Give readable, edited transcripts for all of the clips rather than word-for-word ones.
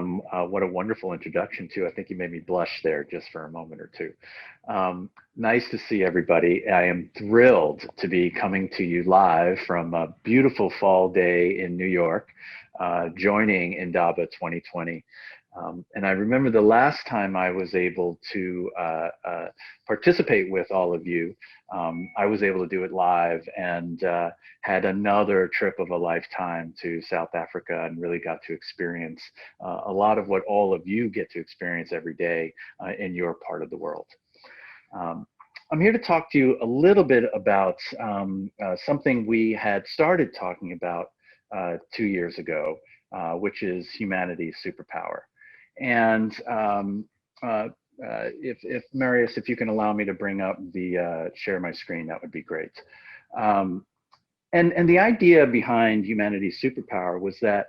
What a wonderful introduction too. I think you made me blush there just for a moment or two. Nice to see everybody. I am thrilled to be coming to you live from a beautiful fall day in New York, joining Indaba 2020. And I remember the last time I was able to participate with all of you, I was able to do it live and had another trip of a lifetime to South Africa and really got to experience a lot of what all of you get to experience every day in your part of the world. I'm here to talk to you a little bit about something we had started talking about 2 years ago, which is humanity's superpower. And if Marius, if you can allow me to bring up the share my screen, that would be great. And the idea behind humanity's superpower was that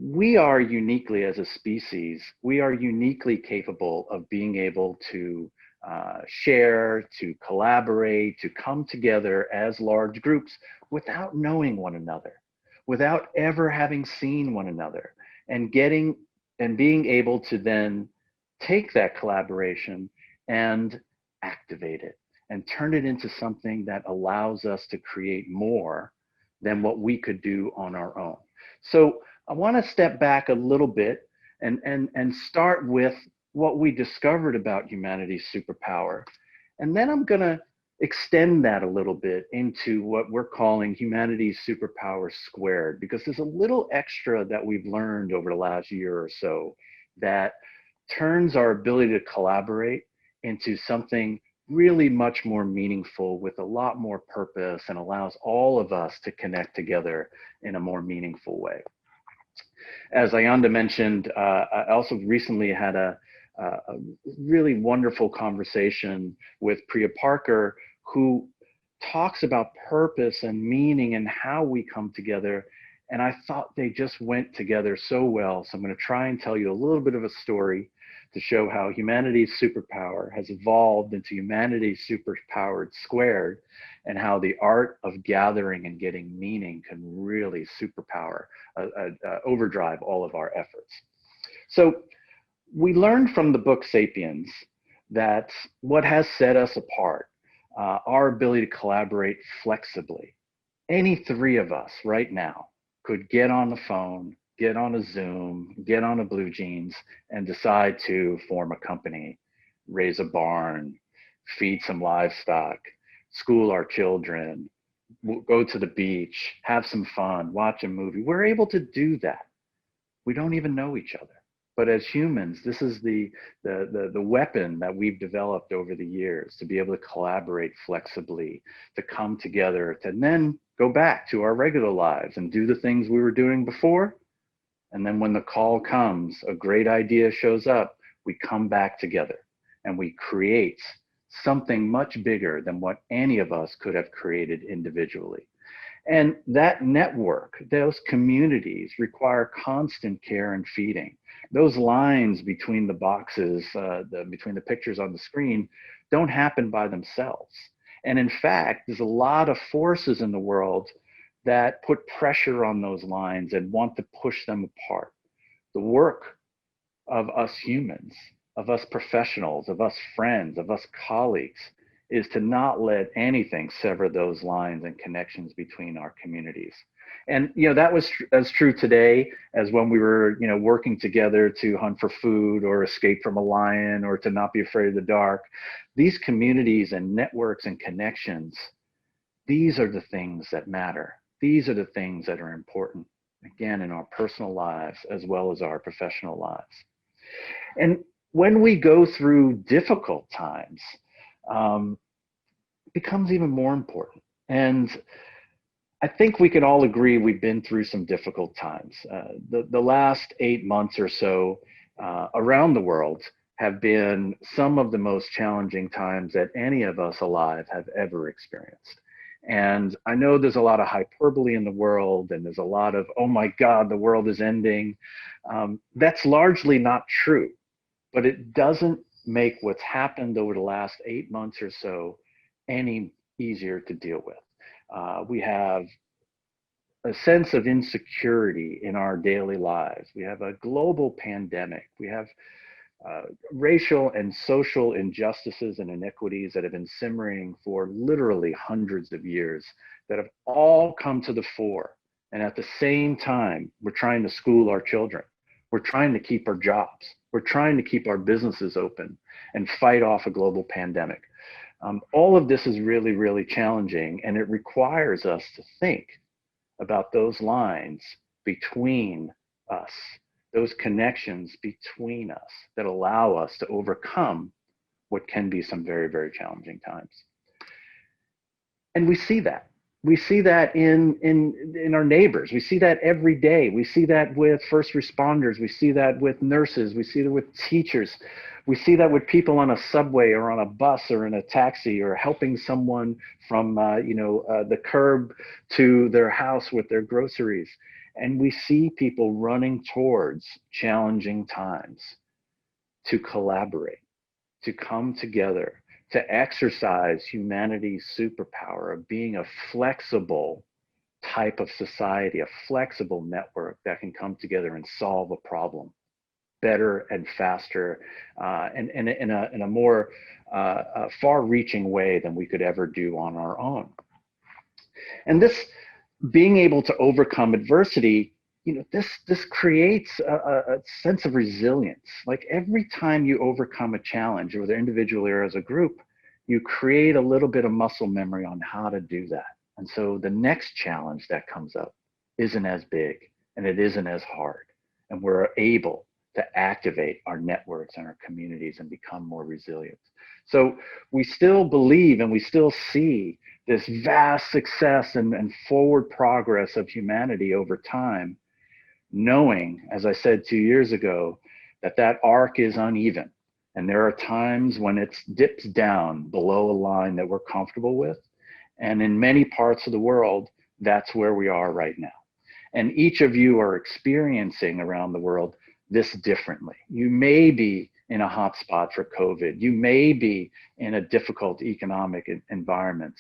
we are uniquely, as a species, we are uniquely capable of being able to share, to collaborate, to come together as large groups without knowing one another, without ever having seen one another, and being able to then take that collaboration and activate it and turn it into something that allows us to create more than what we could do on our own. So I want to step back a little bit and start with what we discovered about humanity's superpower. And then I'm going to extend that a little bit into what we're calling humanity's superpower squared, because there's a little extra that we've learned over the last year or so that turns our ability to collaborate into something really much more meaningful with a lot more purpose and allows all of us to connect together in a more meaningful way. As Ayanda mentioned, I also recently had a really wonderful conversation with Priya Parker, who talks about purpose and meaning and how we come together. And I thought they just went together so well. So I'm going to try and tell you a little bit of a story to show how humanity's superpower has evolved into humanity's superpowered squared, and how the art of gathering and getting meaning can really superpower, overdrive all of our efforts. So we learned from the book Sapiens that what has set us apart, our ability to collaborate flexibly. Any three of us right now could get on the phone, get on a Zoom, get on a Blue Jeans, and decide to form a company, raise a barn, feed some livestock, school our children, go to the beach, have some fun, watch a movie. We're able to do that. We don't even know each other. But as humans, this is the weapon that we've developed over the years, to be able to collaborate flexibly, to come together, to then go back to our regular lives and do the things we were doing before. And then when the call comes, a great idea shows up, we come back together and we create something much bigger than what any of us could have created individually. And that network, those communities require constant care and feeding. Those lines between the boxes, between the pictures on the screen, don't happen by themselves. And in fact, there's a lot of forces in the world that put pressure on those lines and want to push them apart. The work of us humans, of us professionals, of us friends, of us colleagues, is to not let anything sever those lines and connections between our communities. And that was as true today as when we were working together to hunt for food or escape from a lion or to not be afraid of the dark. These communities and networks and connections, these are the things that matter. These are the things that are important, again, in our personal lives as well as our professional lives. And when we go through difficult times, it becomes even more important. And I think we can all agree we've been through some difficult times. The last 8 months or so around the world have been some of the most challenging times that any of us alive have ever experienced. And I know there's a lot of hyperbole in the world, and there's a lot of, oh my God, the world is ending. That's largely not true, but it doesn't make what's happened over the last 8 months or so any easier to deal with. We have a sense of insecurity in our daily lives. We have a global pandemic. We have racial and social injustices and inequities that have been simmering for literally hundreds of years that have all come to the fore. And at the same time, we're trying to school our children. We're trying to keep our jobs. We're trying to keep our businesses open and fight off a global pandemic. All of this is really, really challenging, and it requires us to think about those lines between us, those connections between us that allow us to overcome what can be some very, very challenging times. And we see that. We see that in our neighbors. We see that every day. We see that with first responders. We see that with nurses. We see that with teachers. We see that with people on a subway or on a bus or in a taxi, or helping someone from the curb to their house with their groceries. And we see people running towards challenging times to collaborate, to come together, to exercise humanity's superpower of being a flexible type of society, a flexible network that can come together and solve a problem better and faster, and in a more far-reaching way than we could ever do on our own. And this being able to overcome adversity, this creates a sense of resilience. Like every time you overcome a challenge, whether individually or as a group, you create a little bit of muscle memory on how to do that. And so the next challenge that comes up isn't as big and it isn't as hard. And we're able to activate our networks and our communities and become more resilient. So we still believe and we still see this vast success and forward progress of humanity over time, knowing, as I said 2 years ago, that arc is uneven. And there are times when it dips down below a line that we're comfortable with. And in many parts of the world, that's where we are right now. And each of you are experiencing around the world this differently. You may be in a hot spot for COVID. You may be in a difficult economic environment,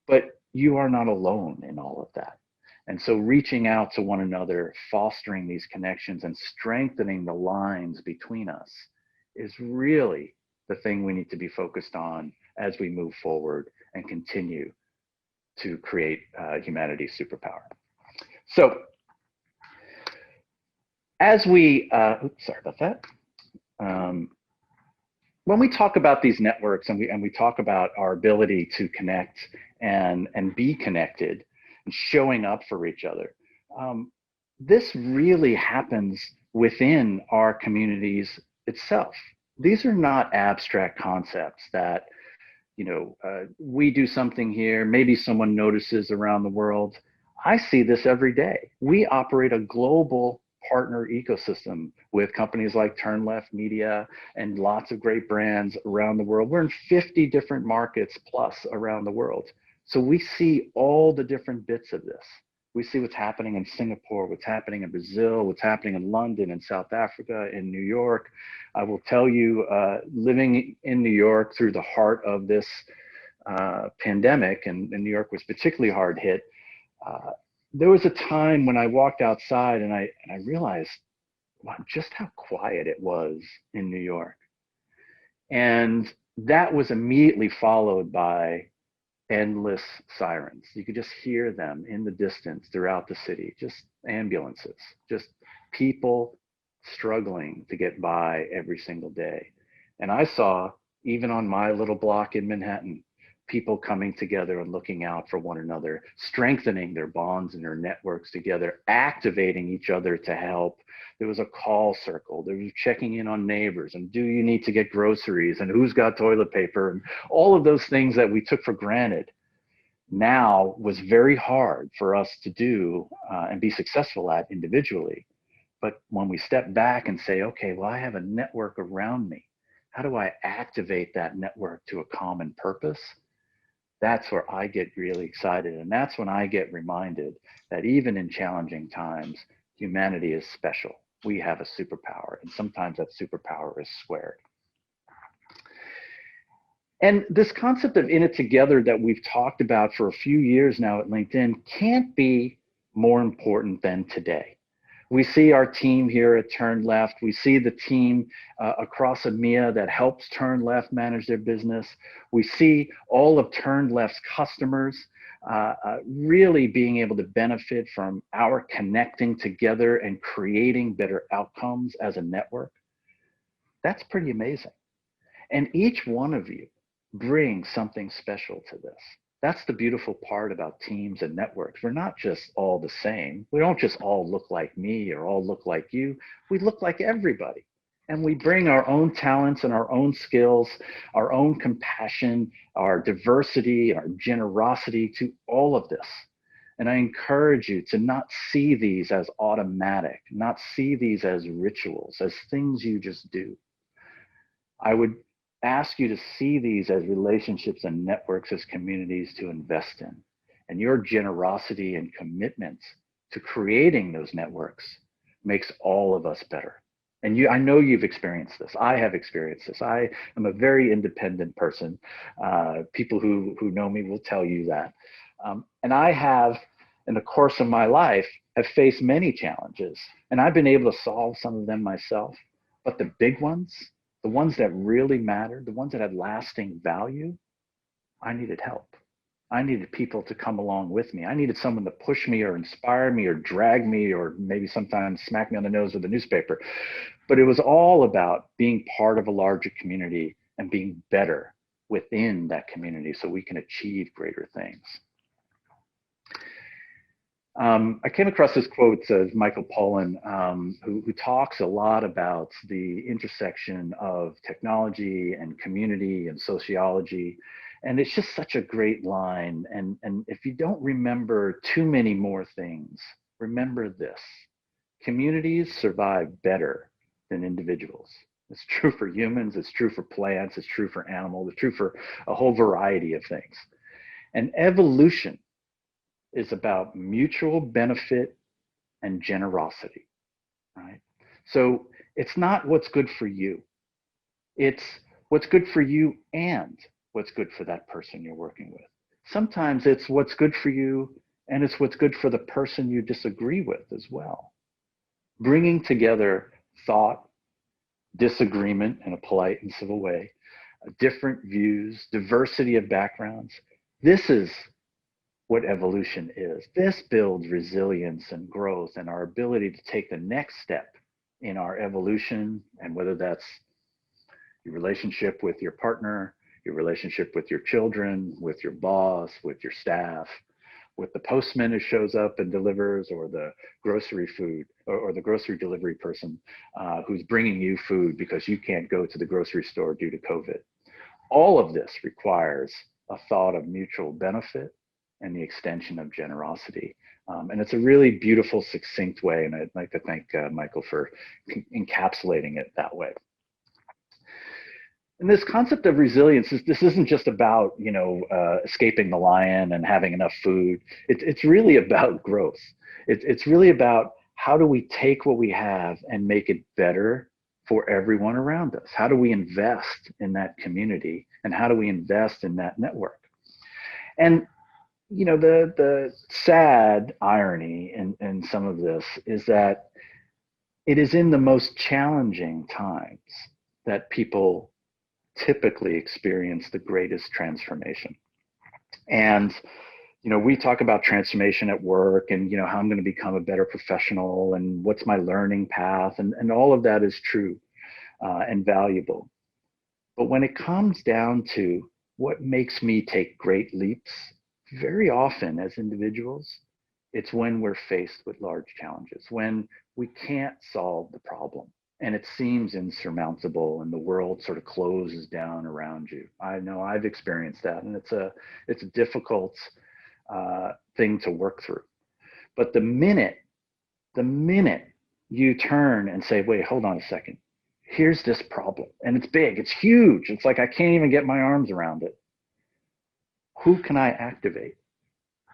but you are not alone in all of that. And so reaching out to one another, fostering these connections and strengthening the lines between us is really the thing we need to be focused on as we move forward and continue to create humanity's superpower. So as we, sorry about that. When we talk about these networks and we talk about our ability to connect and be connected and showing up for each other, this really happens within our communities itself. These are not abstract concepts that, we do something here, maybe someone notices around the world. I see this every day. We operate a global partner ecosystem with companies like Turn Left Media and lots of great brands around the world. We're in 50 different markets plus around the world. So we see all the different bits of this. We see what's happening in Singapore, what's happening in Brazil, what's happening in London, in South Africa, in New York. I will tell you, living in New York through the heart of this pandemic, and New York was particularly hard hit, there was a time when I walked outside and I realized just how quiet it was in New York. And that was immediately followed by endless sirens. You could just hear them in the distance throughout the city, just ambulances, just people struggling to get by every single day. And I saw, even on my little block in Manhattan, people coming together and looking out for one another, strengthening their bonds and their networks together, activating each other to help. There was a call circle. There was checking in on neighbors and do you need to get groceries and who's got toilet paper, and all of those things that we took for granted now was very hard for us to do and be successful at individually. But when we step back and say, okay, well, I have a network around me. How do I activate that network to a common purpose? That's where I get really excited. And that's when I get reminded that even in challenging times, humanity is special. We have a superpower, and sometimes that superpower is squared. And this concept of in it together that we've talked about for a few years now at LinkedIn can't be more important than today. We see our team here at Turn Left. We see the team across EMEA that helps Turn Left manage their business. We see all of Turn Left's customers really being able to benefit from our connecting together and creating better outcomes as a network. That's pretty amazing. And each one of you brings something special to this. That's the beautiful part about teams and networks. We're not just all the same. We don't just all look like me or all look like you. We look like everybody. And we bring our own talents and our own skills, our own compassion, our diversity, our generosity to all of this. And I encourage you to not see these as automatic, not see these as rituals, as things you just do. I would ask you to see these as relationships and networks, as communities to invest in. And your generosity and commitment to creating those networks makes all of us better. And I know you've experienced this. I have experienced this. I am a very independent person. People who know me will tell you that. And I have, in the course of my life, have faced many challenges. And I've been able to solve some of them myself. But the big ones, the ones that really mattered, the ones that had lasting value, I needed help. I needed people to come along with me. I needed someone to push me or inspire me or drag me or maybe sometimes smack me on the nose with a newspaper. But it was all about being part of a larger community and being better within that community so we can achieve greater things. I came across this quote of Michael Pollan, who talks a lot about the intersection of technology and community and sociology. And it's just such a great line. And if you don't remember too many more things, remember this: communities survive better than individuals. It's true for humans, it's true for plants, it's true for animals, it's true for a whole variety of things. And evolution is about mutual benefit and generosity, right? So it's not what's good for you. It's what's good for you and what's good for that person you're working with. Sometimes it's what's good for you and it's what's good for the person you disagree with as well. Bringing together thought, disagreement in a polite and civil way, different views, diversity of backgrounds. This is what evolution is. This builds resilience and growth and our ability to take the next step in our evolution, and whether that's your relationship with your partner, your relationship with your children, with your boss, with your staff, with the postman who shows up and delivers, or the grocery food or the grocery delivery person who's bringing you food because you can't go to the grocery store due to COVID. All of this requires a thought of mutual benefit and the extension of generosity. And it's a really beautiful, succinct way. And I'd like to thank Michael for encapsulating it that way. And this concept of resilience, this isn't just about, escaping the lion and having enough food. It's really about growth. It's really about how do we take what we have and make it better for everyone around us? How do we invest in that community? And how do we invest in that network? And the sad irony in some of this is that it is in the most challenging times that people typically experience the greatest transformation. And we talk about transformation at work and how I'm going to become a better professional and what's my learning path, and all of that is true and valuable. But when it comes down to what makes me take great leaps, very often as individuals, it's when we're faced with large challenges, when we can't solve the problem and it seems insurmountable and the world sort of closes down around you. I know I've experienced that, and it's a difficult thing to work through. But the minute you turn and say, wait, hold on a second, here's this problem, and it's big, it's huge, it's like I can't even get my arms around it. Who can I activate?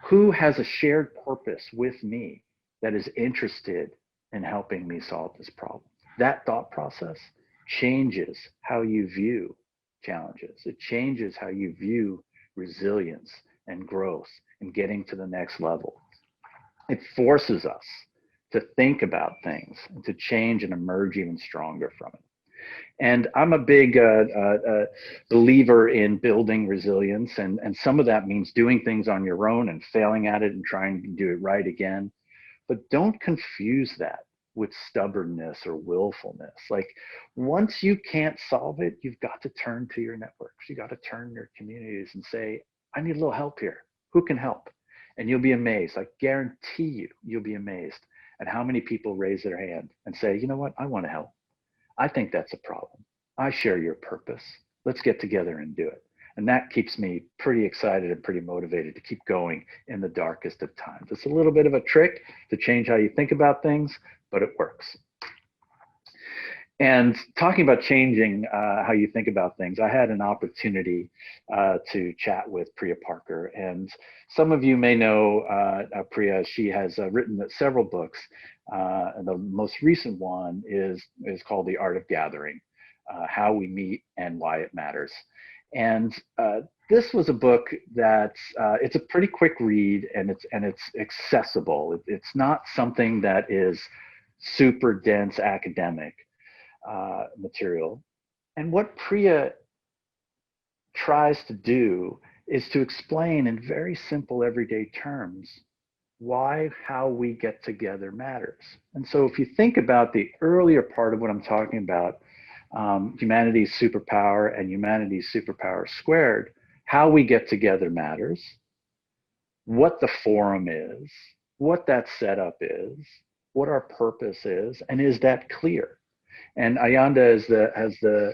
Who has a shared purpose with me that is interested in helping me solve this problem? That thought process changes how you view challenges. It changes how you view resilience and growth and getting to the next level. It forces us to think about things and to change and emerge even stronger from it. And I'm a big believer in building resilience, and some of that means doing things on your own and failing at it and trying to do it right again. But don't confuse that with stubbornness or willfulness. Like, once you can't solve it, you've got to turn to your networks. You got to turn to your communities and say, I need a little help here. Who can help? And you'll be amazed. I guarantee you, you'll be amazed at how many people raise their hand and say, you know what, I want to help. I think that's a problem. I share your purpose. Let's get together and do it. And that keeps me pretty excited and pretty motivated to keep going in the darkest of times. It's a little bit of a trick to change how you think about things, but it works. And talking about changing how you think about things, I had an opportunity to chat with Priya Parker. And some of you may know Priya. She has written several books. And the most recent one is called The Art of Gathering, How We Meet and Why It Matters. And this was a book that it's a pretty quick read, and it's accessible. It's not something that is super dense academic material. And what Priya tries to do is to explain in very simple everyday terms why how we get together matters. And so if you think about the earlier part of what I'm talking about, humanity's superpower and humanity's superpower squared, how we get together matters, what the forum is, what that setup is, what our purpose is, and is that clear? And Ayanda has the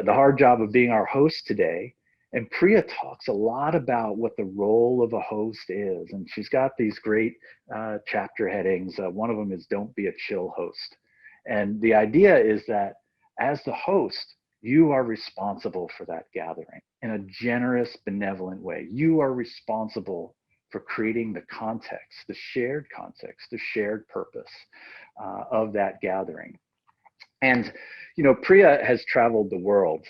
hard job of being our host today. And Priya talks a lot about what the role of a host is. And she's got these great chapter headings. One of them is Don't Be a Chill Host. And the idea is that as the host, you are responsible for that gathering in a generous, benevolent way. You are responsible for creating the context, the shared context, the shared purpose of that gathering. And, you know, Priya has traveled the world.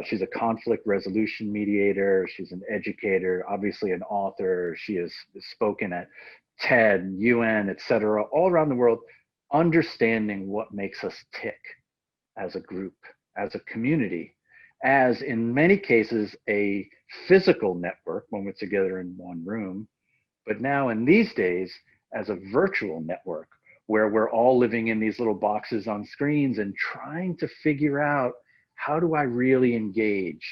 She's a conflict resolution mediator. She's an educator, obviously an author. She has spoken at TED, UN, et cetera, all around the world, understanding what makes us tick as a group, as a community, as in many cases, a physical network when we're together in one room, but now in these days, as a virtual network where we're all living in these little boxes on screens and trying to figure out, how do I really engage?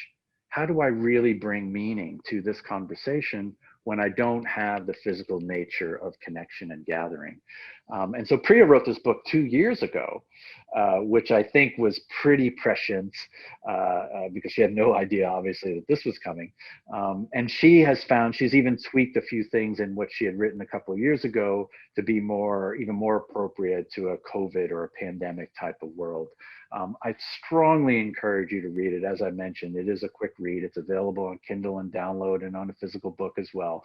How do I really bring meaning to this conversation when I don't have the physical nature of connection and gathering? And so Priya wrote this book 2 years ago, which I think was pretty prescient because she had no idea, obviously, that this was coming. And she has found, she's even tweaked a few things in what she had written a couple of years ago to be even more appropriate to a COVID or a pandemic type of world. I strongly encourage you to read it. As I mentioned, it is a quick read. It's available on Kindle and download and on a physical book as well.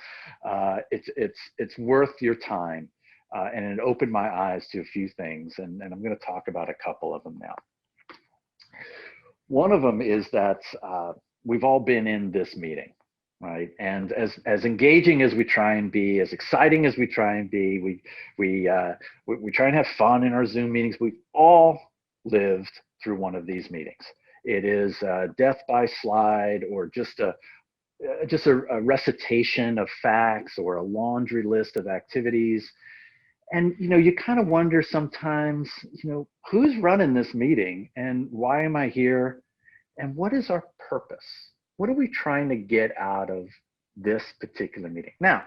It's worth your time. And it opened my eyes to a few things, and I'm going to talk about a couple of them now. One of them is that we've all been in this meeting, right? And as engaging as we try and be, as exciting as we try and be, we try and have fun in our Zoom meetings. We've all lived through one of these meetings. It is death by slide, or just a recitation of facts, or a laundry list of activities. And, you know, you kind of wonder sometimes, you know, who's running this meeting and why am I here? And what is our purpose? What are we trying to get out of this particular meeting? Now,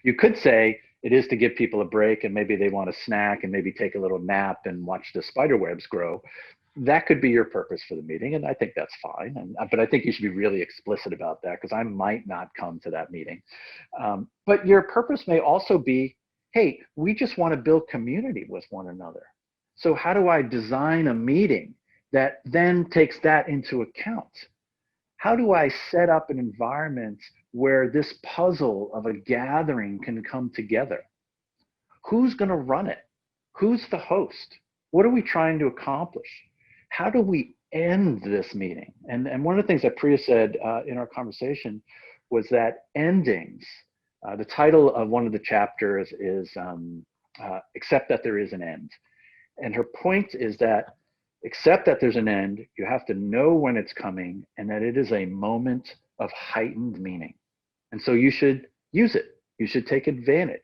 you could say it is to give people a break and maybe they want a snack and maybe take a little nap and watch the spider webs grow. That could be your purpose for the meeting, and I think that's fine. But I think you should be really explicit about that, because I might not come to that meeting. But your purpose may also be, hey, we just want to build community with one another. So how do I design a meeting that then takes that into account? How do I set up an environment where this puzzle of a gathering can come together? Who's going to run it? Who's the host? What are we trying to accomplish? How do we end this meeting? And one of the things that Priya said in our conversation was that endings The title of one of the chapters is Accept That There Is an End. And her point is that accept that there's an end, you have to know when it's coming, and that it is a moment of heightened meaning. And so you should use it. You should take advantage.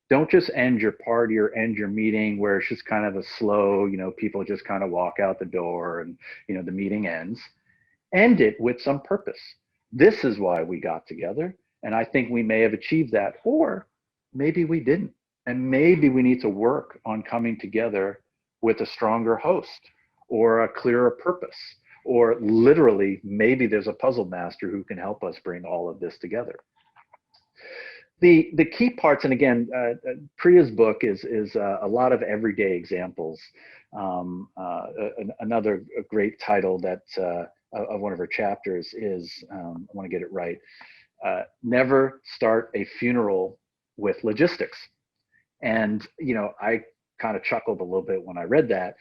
Don't just end your party or end your meeting where it's just kind of a slow, people just kind of walk out the door and, the meeting ends. End it with some purpose. This is why we got together. And I think we may have achieved that, or maybe we didn't. And maybe we need to work on coming together with a stronger host or a clearer purpose, or literally maybe there's a puzzle master who can help us bring all of this together. The key parts, and again, Priya's book is a lot of everyday examples. Another great title that of one of her chapters is, I want to get it right, Never Start a Funeral with Logistics. And, I kind of chuckled a little bit when I read that,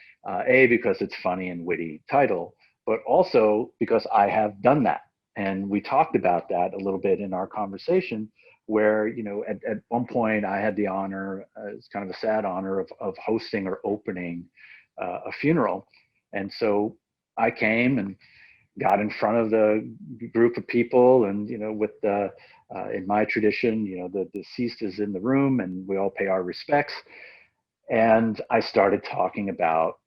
A, because it's funny and witty title, but also because I have done that. And we talked about that a little bit in our conversation where, at one point I had the honor, it's kind of a sad honor of hosting or opening a funeral. And so I came and got in front of the group of people and, with the, in my tradition, the deceased is in the room and we all pay our respects. And I started talking about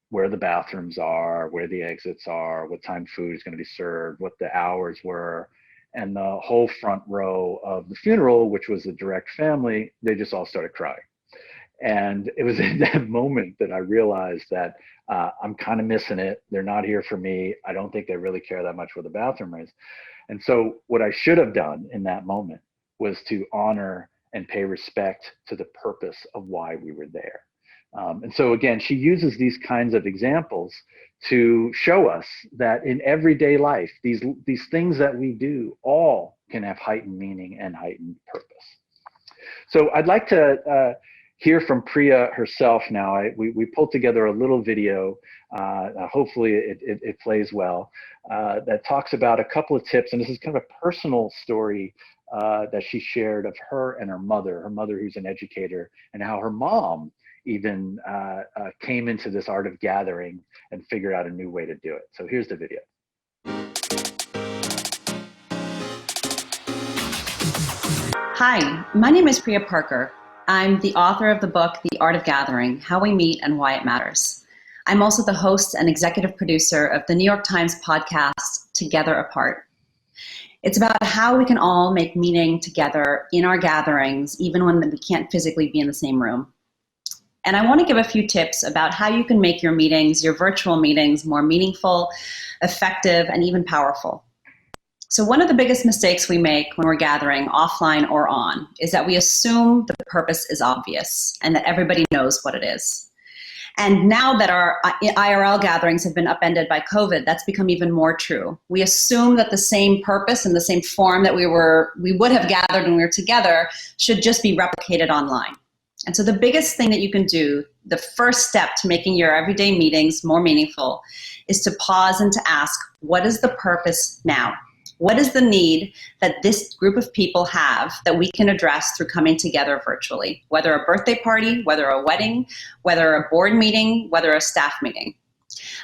where the bathrooms are, where the exits are, what time food is going to be served, what the hours were. And the whole front row of the funeral, which was the direct family, they just all started crying. And it was in that moment that I realized that I'm kind of missing it. They're not here for me. I don't think they really care that much where the bathroom is. And so what I should have done in that moment was to honor and pay respect to the purpose of why we were there. And so again, she uses these kinds of examples to show us that in everyday life, these things that we do all can have heightened meaning and heightened purpose. So I'd like to hear from Priya herself now. We pulled together a little video, hopefully it plays well, that talks about a couple of tips, and this is kind of a personal story that she shared of her and her mother who's an educator, and how her mom even came into this art of gathering and figured out a new way to do it. So here's the video. Hi, my name is Priya Parker. I'm the author of the book, The Art of Gathering, How We Meet and Why It Matters. I'm also the host and executive producer of the New York Times podcast, Together Apart. It's about how we can all make meaning together in our gatherings, even when we can't physically be in the same room. And I want to give a few tips about how you can make your meetings, your virtual meetings, more meaningful, effective, and even powerful. So one of the biggest mistakes we make when we're gathering, offline or on, is that we assume the purpose is obvious and that everybody knows what it is. And now that our IRL gatherings have been upended by COVID, that's become even more true. We assume that the same purpose and the same form that we would have gathered when we were together should just be replicated online. And so the biggest thing that you can do, the first step to making your everyday meetings more meaningful, is to pause and to ask, what is the purpose now? What is the need that this group of people have that we can address through coming together virtually? Whether a birthday party, whether a wedding, whether a board meeting, whether a staff meeting.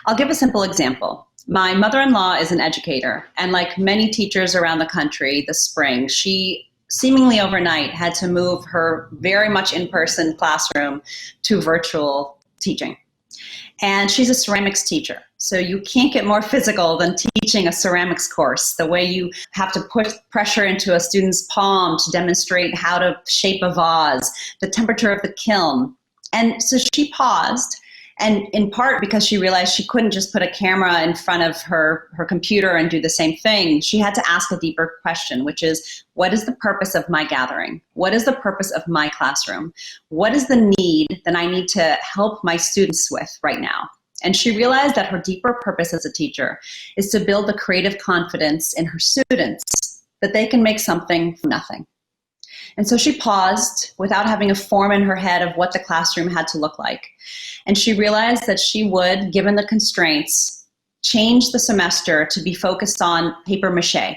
I'll give a simple example. My mother-in-law is an educator, and like many teachers around the country this spring, she seemingly overnight had to move her very much in-person classroom to virtual teaching. And she's a ceramics teacher. So you can't get more physical than teaching a ceramics course. The way you have to put pressure into a student's palm to demonstrate how to shape a vase, the temperature of the kiln. And so she paused, and in part because she realized she couldn't just put a camera in front of her computer and do the same thing. She had to ask a deeper question, which is, what is the purpose of my gathering? What is the purpose of my classroom? What is the need that I need to help my students with right now? And she realized that her deeper purpose as a teacher is to build the creative confidence in her students that they can make something from nothing. And so she paused without having a form in her head of what the classroom had to look like. And she realized that she would, given the constraints, change the semester to be focused on paper mache.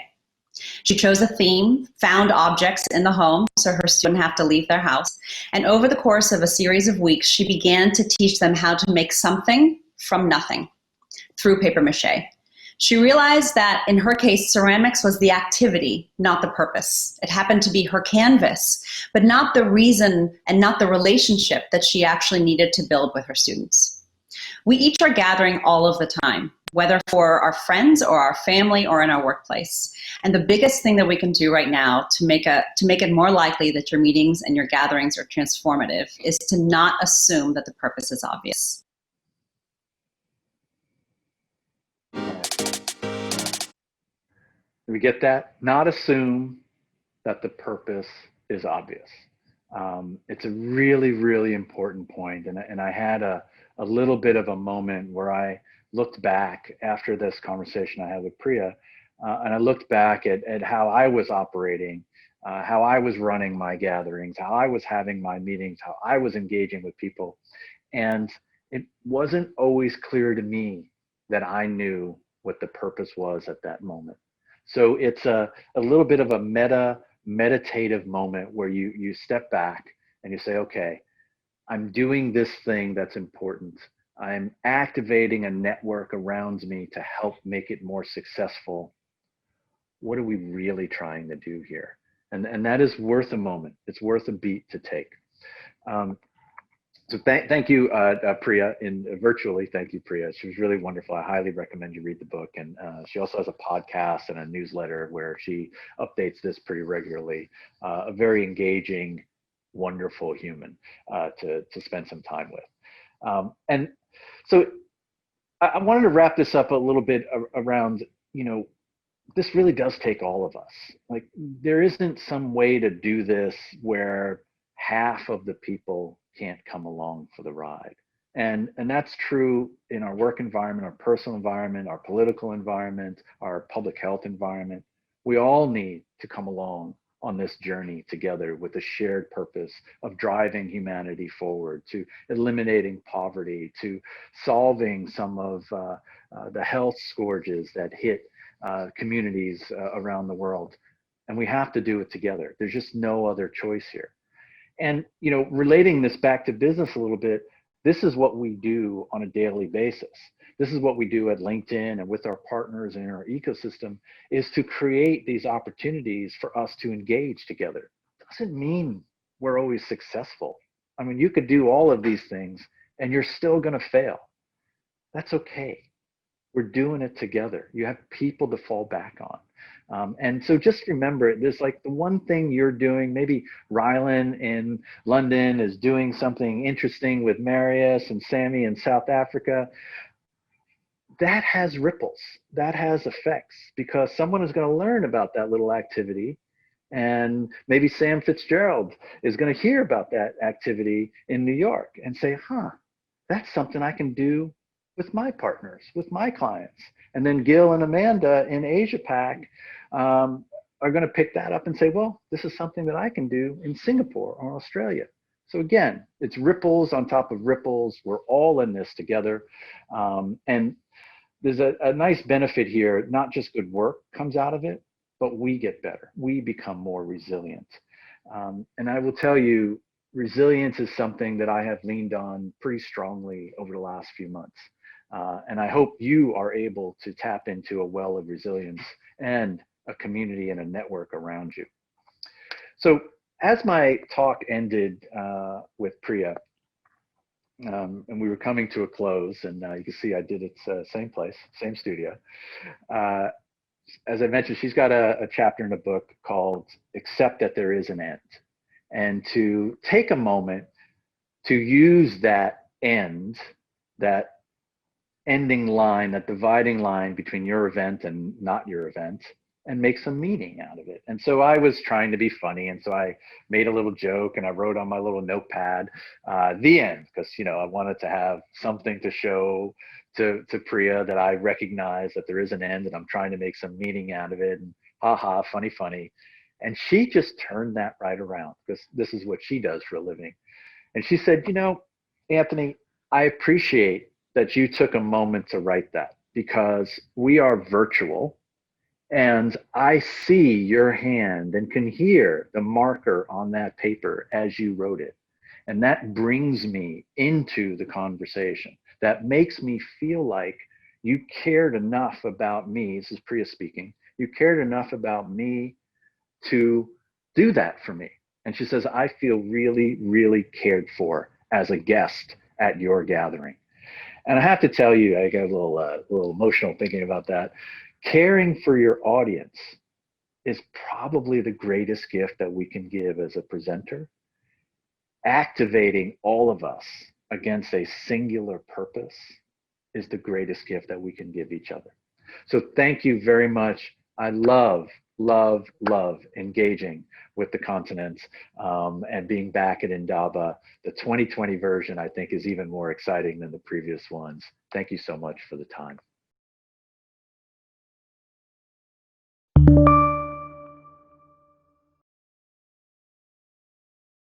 She chose a theme, found objects in the home so her students wouldn't have to leave their house. And over the course of a series of weeks, she began to teach them how to make something from nothing through paper mache. She realized that in her case, ceramics was the activity, not the purpose. It happened to be her canvas, but not the reason and not the relationship that she actually needed to build with her students. We each are gathering all of the time, whether for our friends or our family or in our workplace. And the biggest thing that we can do right now to make it more likely that your meetings and your gatherings are transformative is to not assume that the purpose is obvious. We get that? Not assume that the purpose is obvious. It's a really, really important point. And I had a little bit of a moment where I looked back after this conversation I had with Priya, and I looked back at how I was operating, how I was running my gatherings, how I was having my meetings, how I was engaging with people. And it wasn't always clear to me that I knew what the purpose was at that moment. So it's a little bit of a meditative moment where you step back and you say, okay, I'm doing this thing that's important. I'm activating a network around me to help make it more successful. What are we really trying to do here? And that is worth a moment. It's worth a beat to take. So thank you, Priya, virtually. Thank you, Priya. She was really wonderful. I highly recommend you read the book. And she also has a podcast and a newsletter where she updates this pretty regularly. A very engaging, wonderful human to spend some time with. And so I wanted to wrap this up a little bit around, this really does take all of us. Like, there isn't some way to do this where half of the people can't come along for the ride. And that's true in our work environment, our personal environment, our political environment, our public health environment. We all need to come along on this journey together with a shared purpose of driving humanity forward, to eliminating poverty, to solving some of the health scourges that hit communities around the world. And we have to do it together. There's just no other choice here. And, relating this back to business a little bit, this is what we do on a daily basis. This is what we do at LinkedIn and with our partners in our ecosystem, is to create these opportunities for us to engage together. Doesn't mean we're always successful. I mean, you could do all of these things and you're still going to fail. That's okay. We're doing it together. You have people to fall back on. And so just remember, there's like the one thing you're doing, maybe Rylan in London is doing something interesting with Marius and Sammy in South Africa. That has ripples, that has effects, because someone is going to learn about that little activity. And maybe Sam Fitzgerald is going to hear about that activity in New York and say, that's something I can do with my partners, with my clients. And then Gil and Amanda in Asia Pac are going to pick that up and say, well, this is something that I can do in Singapore or Australia. So again, it's ripples on top of ripples. We're all in this together. And there's a nice benefit here. Not just good work comes out of it, but we get better. We become more resilient. And I will tell you, resilience is something that I have leaned on pretty strongly over the last few months. And I hope you are able to tap into a well of resilience and a community and a network around you. So as my talk ended with Priya, and we were coming to a close, and you can see I did it same place, same studio. As I mentioned, she's got a chapter in a book called Accept That There Is an End. And to take a moment to use that end, that ending line, that dividing line between your event and not your event, and make some meaning out of it. And so I was trying to be funny, and so I made a little joke and I wrote on my little notepad, the end, because I wanted to have something to show to Priya that I recognize that there is an end and I'm trying to make some meaning out of it, and funny. And she just turned that right around, because this is what she does for a living. And she said, Anthony, I appreciate that you took a moment to write that, because we are virtual And I see your hand and can hear the marker on that paper as you wrote it. And that brings me into the conversation. That makes me feel like you cared enough about me. This is Priya speaking. You cared enough about me to do that for me. And she says, I feel really, really cared for as a guest at your gathering. And I have to tell you, I got a little emotional thinking about that. Caring for your audience is probably the greatest gift that we can give as a presenter. Activating all of us against a singular purpose is the greatest gift that we can give each other. So thank you very much. I love, love, love engaging with the continents and being back at Indaba. The 2020 version, I think, is even more exciting than the previous ones. Thank you so much for the time.